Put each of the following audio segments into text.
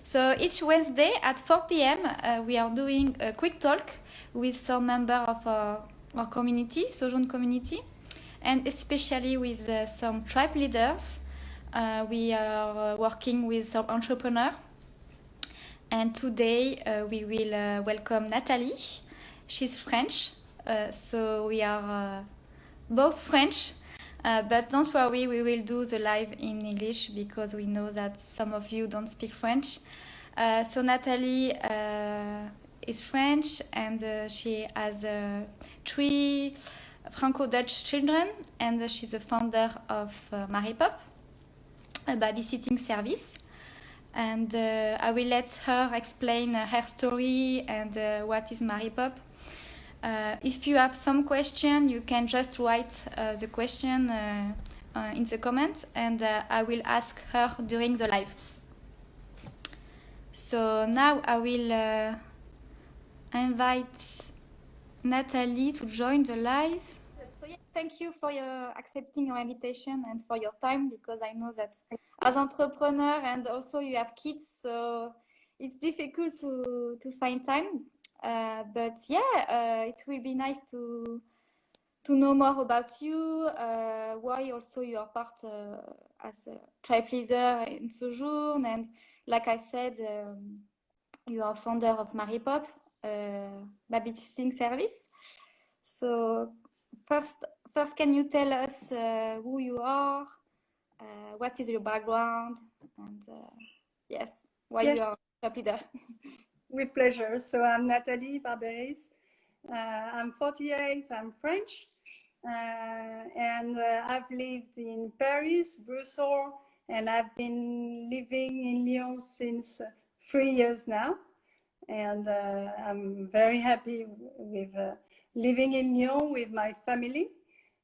So each Wednesday at 4 p.m. We are doing a quick talk with some member of our community, Sojourn community, and especially with some tribe leaders. We are working with some entrepreneurs. And today we will welcome Nathalie. She's French, so we are both French. But don't worry, we will do the live in English because we know that some of you don't speak French. So Nathalie is French and she has 3 Franco-Dutch children, and she's the founder of Maripop, a babysitting service. And I will let her explain her story and what is Maripop. If you have some question, you can just write the question in the comments, and I will ask her during the live. So now I will invite Nathalie to join the live. So yeah, thank you for your accepting our invitation and for your time, because I know that as entrepreneur and also you have kids, so it's difficult to find time. But yeah, it will be nice to know more about you, why also you are part as a tribe leader in Sojourn, and like I said, you are founder of Maripop, babysitting service. So first, can you tell us who you are, what is your background, and yes, why you are tribe leader? With pleasure. So I'm Nathalie Barberis. I'm 48. I'm French, and I've lived in Paris, Brussels, and I've been living in Lyon since 3 years now. And I'm very happy with living in Lyon with my family.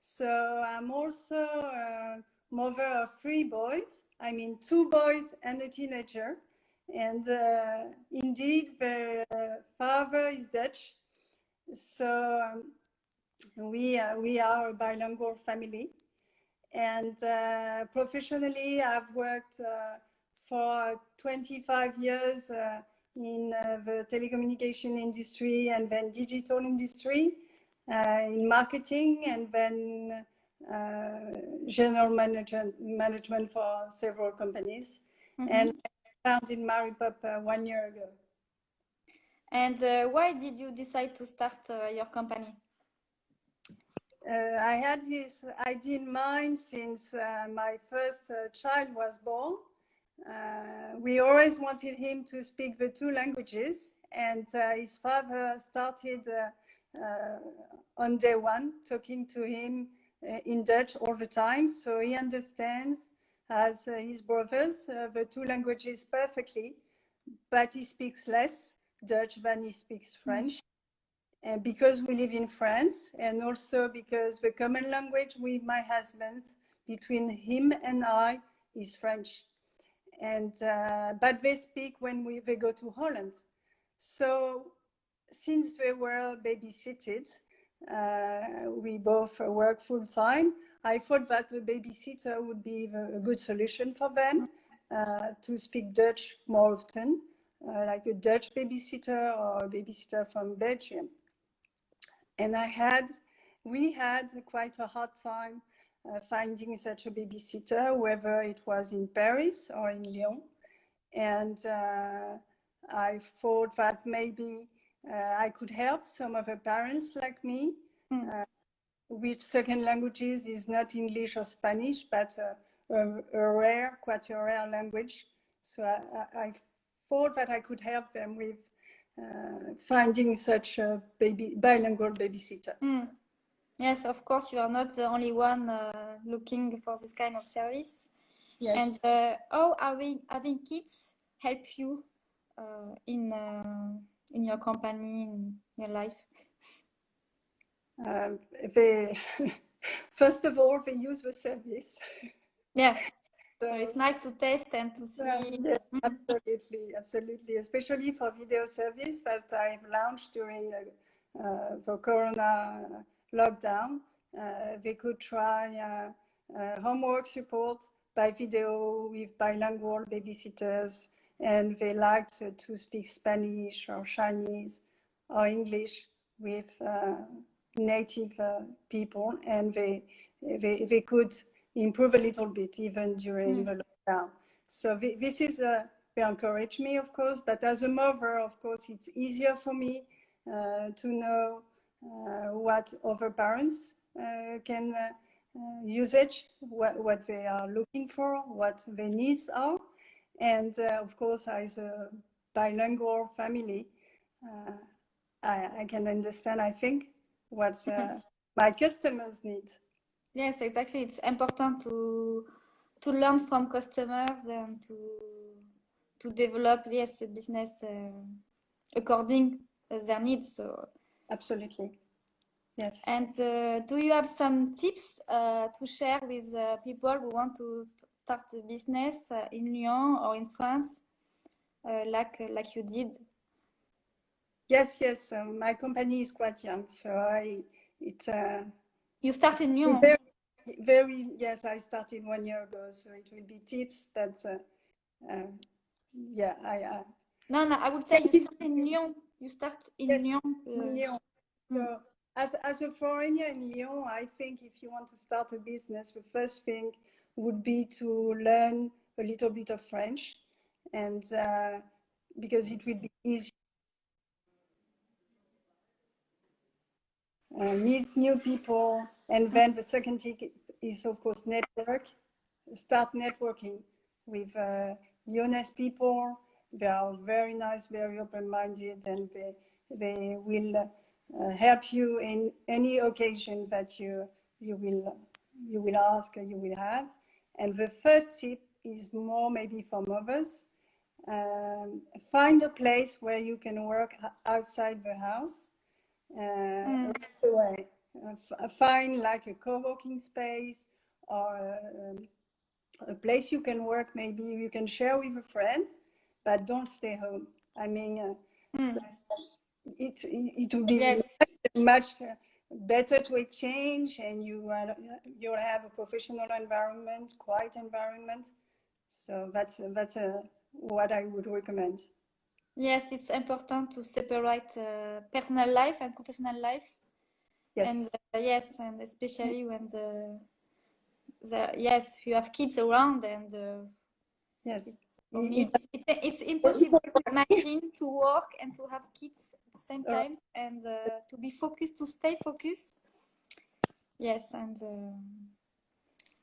So I'm also a mother of 3 boys. I mean, 2 boys and a teenager. And indeed, the father is Dutch. So we are a bilingual family. And professionally, I've worked for 25 years in the telecommunication industry and then digital industry, in marketing, and then general management for several companies. Mm-hmm. And I founded Maripop 1 year ago. And why did you decide to start your company? I had this idea in mind since my first child was born. We always wanted him to speak the 2 languages, and his father started on day 1 talking to him in Dutch all the time, so he understands, as his brothers, the 2 languages perfectly, but he speaks less Dutch than he speaks French. And because we live in France, and also because the common language with my husband, between him and I, is French. And but they speak when they go to Holland. So since they were babysitted, we both work full time. I thought that a babysitter would be a good solution for them, to speak Dutch more often, like a Dutch babysitter or a babysitter from Belgium. And we had quite a hard time finding such a babysitter, whether it was in Paris or in Lyon. And I thought that maybe I could help some of the parents like me, which second languages is not English or Spanish, but quite a rare language. So I thought that I could help them with finding such a bilingual babysitter. Yes, of course, you are not the only one looking for this kind of service. Yes. And how having kids help you in your company, in your life? First of all, they use the service. Yeah. So it's nice to test and to see. Yeah, absolutely. Especially for video service that I've launched during the Corona lockdown. They could try homework support by video with bilingual babysitters and they like to speak Spanish or Chinese or English with native people, and they could improve a little bit even during the lockdown. So this is they encourage me, of course, but as a mother, of course, it's easier for me to know what other parents can usage, what they are looking for, what their needs are. And of course, as a bilingual family, I can understand, I think, what my customers need. Yes, exactly. It's important to learn from customers and to develop, yes, a business according their needs. So, Absolutely. Yes. and do you have some tips to share with people who want to start a business in Lyon or in France, like you did? Yes, yes. My company is quite young, so it's You start in Lyon. very, very. Yes, I started 1 year ago, so it will be tips, but yeah, No, I would say you start in Lyon. You start in yes, Lyon. Lyon. So as a foreigner in Lyon, I think if you want to start a business, the first thing would be to learn a little bit of French, and because it will be easier. Meet new people, and then the second thing is, of course, start networking with Lyonnais people. They are very nice, very open-minded, and they will help you in any occasion that you will ask or you will have. And the third tip is more maybe for mothers. Find a place where you can work outside the house. Right away. Find like a co-working space or a place you can work. Maybe you can share with a friend, but don't stay home. I mean, it will be Yes. much better to exchange, and you'll have a professional environment, quiet environment. So that's what I would recommend. Yes, it's important to separate personal life and professional life. Yes. And yes, and especially when yes, you have kids around, and Yes. for me, it's impossible to imagine to work and to have kids at the same time, and to be focused, to stay focused. Yes, and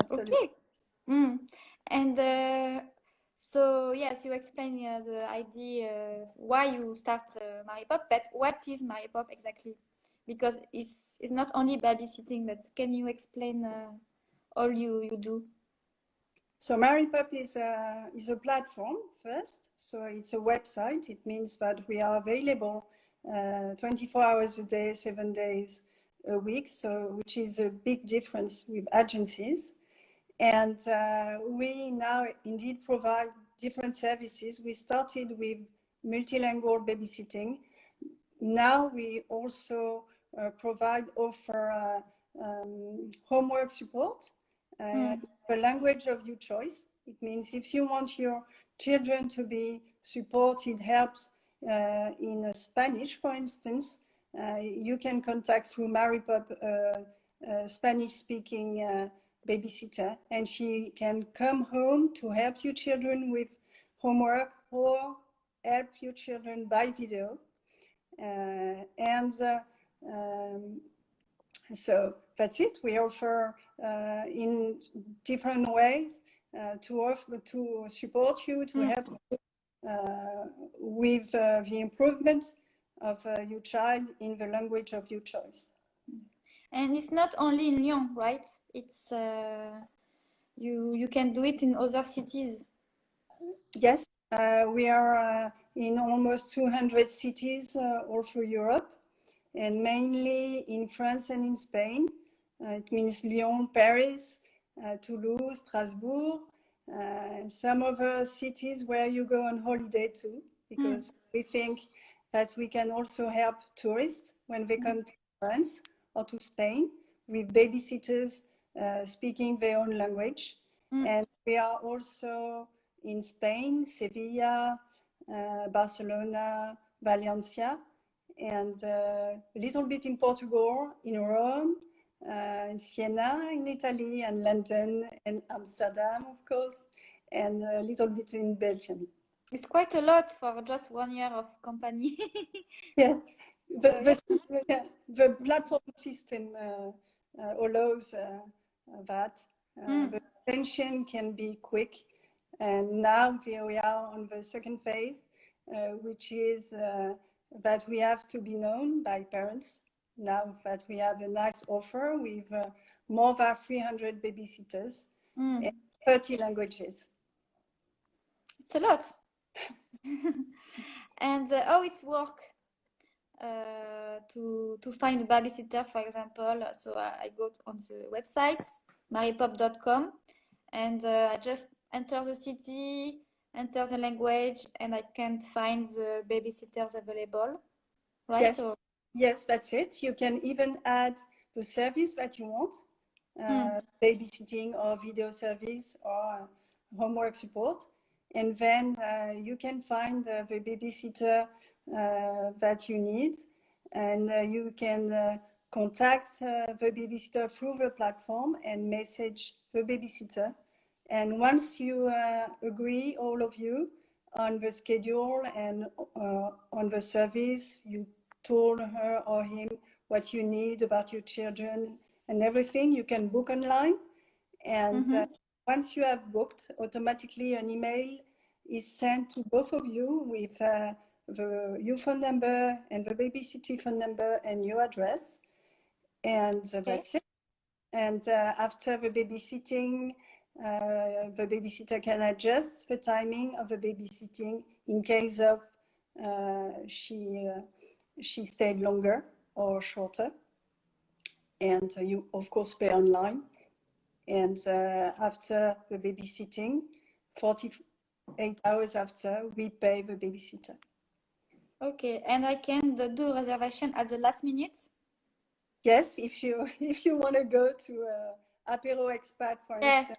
Absolutely. okay. And so yes, you explain the idea why you start Maripop, but what is Maripop exactly? Because it's not only babysitting, but can you explain all you do? So Maripop is a platform first. So it's a website. It means that we are available 24 hours a day, 7 days a week. So which is a big difference with agencies. And we now indeed provide different services. We started with multilingual babysitting. Now we also offer homework support. The language of your choice. It means if you want your children to be supported, helps in Spanish, for instance, you can contact through Maripop Spanish-speaking babysitter, and she can come home to help your children with homework or help your children by video. So that's it. We offer in different ways to support you, to help with the improvement of your child in the language of your choice. And it's not only in Lyon, right? It's you can do it in other cities. Yes, we are in almost 200 cities all through Europe, and mainly in France and in Spain. It means Lyon, Paris, Toulouse, Strasbourg, some other cities where you go on holiday too, because we think that we can also help tourists when they come to France or to Spain with babysitters speaking their own language. And we are also in Spain, Sevilla, Barcelona, Valencia, and a little bit in Portugal, in Rome, in Siena, in Italy, and London, and Amsterdam, of course, and a little bit in Belgium. It's quite a lot for just 1 year of company. Yes, Yeah. the platform system allows that. The retention can be quick. And now we are on the second phase, which is that we have to be known by parents. Now that we have a nice offer with more than 300 babysitters and 30 languages. It's a lot. And how it's work to find a babysitter, for example. So I go on the website marypop.com, and I just enter the city, enter the language, and I can find the babysitters available, right? Yes, yes, that's it. You can even add the service that you want, babysitting or video service or homework support. And then you can find the babysitter that you need. And you can contact the babysitter through the platform and message the babysitter. And once you agree, all of you, on the schedule and on the service, you told her or him what you need about your children and everything, you can book online. And once you have booked, automatically an email is sent to both of you with your phone number and the babysitting phone number and your address. And that's it. And after the babysitting, the babysitter can adjust the timing of the babysitting in case of she stayed longer or shorter. And you, of course, pay online. And after the babysitting, 48 hours after, we pay the babysitter. Okay, and I can do reservation at the last minute? Yes, if you want to go to Apéro Expat, for instance.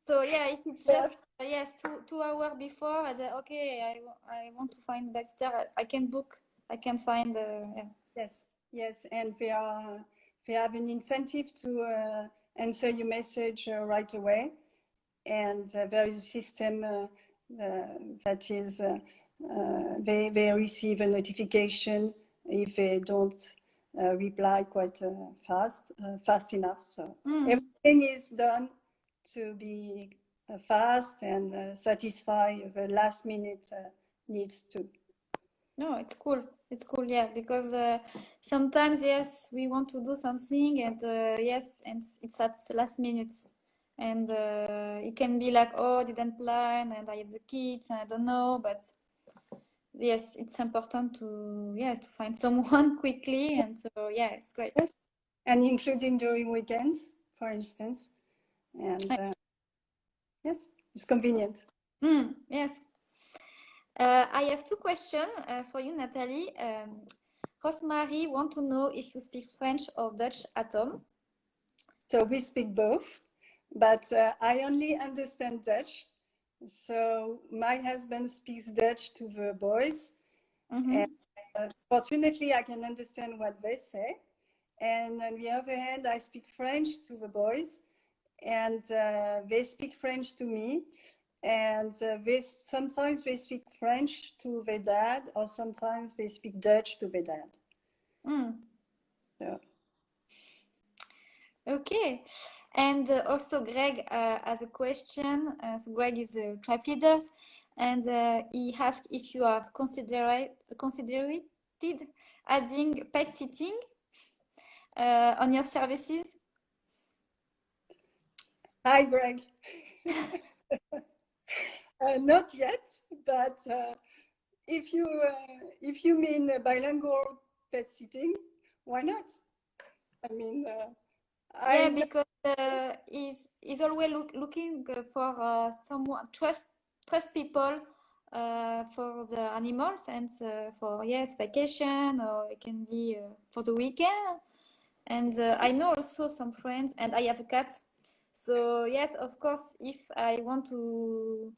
So yeah, if it's just yes, two hours before, I say okay, I want to find babysitter. I can book. I can find. Yes, and they have an incentive to answer your message right away, and there is a system that is they receive a notification if they don't reply quite fast enough. So everything is done to be fast and satisfy the last minute needs too. No, it's cool. It's cool, yeah, because sometimes, yes, we want to do something, and yes, and it's at the last minute, and it can be like, oh, I didn't plan, and I have the kids, and I don't know, but yes, it's important to find someone quickly, and so yeah, it's great. Yes. And including during weekends, for instance, and yes, it's convenient. Yes. I have two questions for you, Nathalie. Rosemary want to know if you speak French or Dutch at home. So we speak both, but I only understand Dutch. So my husband speaks Dutch to the boys. And fortunately, I can understand what they say. And on the other hand, I speak French to the boys, and they speak French to me. And sometimes they speak French to their dad, or sometimes they speak Dutch to their dad. So. Okay. And also Greg has a question. So Greg is a tribe leader, and he asked if you have considered adding pet sitting on your services. Hi, Greg. Not yet, but if you mean bilingual pet sitting, why not? I mean, yeah, because he's always looking for someone trust people for the animals, and for vacation, or it can be for the weekend. And I know also some friends, and I have a cat. So yes, of course, if I want to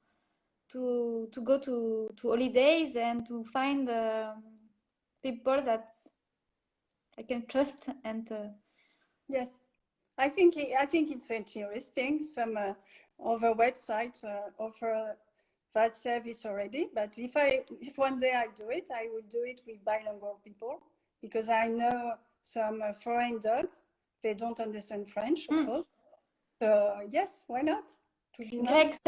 to go to holidays and to find people that I can trust and Yes, I think it's interesting. Some other websites offer that service already. But if one day I do it, I would do it with bilingual people because I know some foreign dogs. They don't understand French, of course. So yes, why not? It would be nice.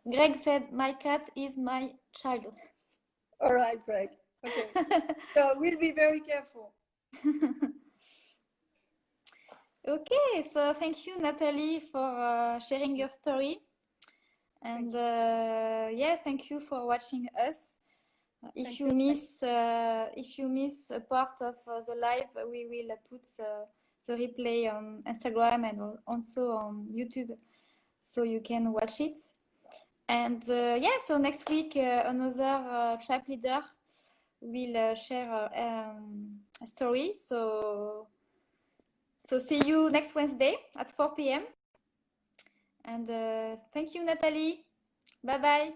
Greg said, my cat is my child. All right, Greg. Okay. So we'll be very careful. Okay, so thank you, Nathalie, for sharing your story. And yeah, thank you for watching us. If you miss a part of the live, we will put the replay on Instagram and also on YouTube, so you can watch it. And yeah, so next week another tribe leader will share a story. So see you next Wednesday at 4 p.m. And thank you, Nathalie. Bye bye.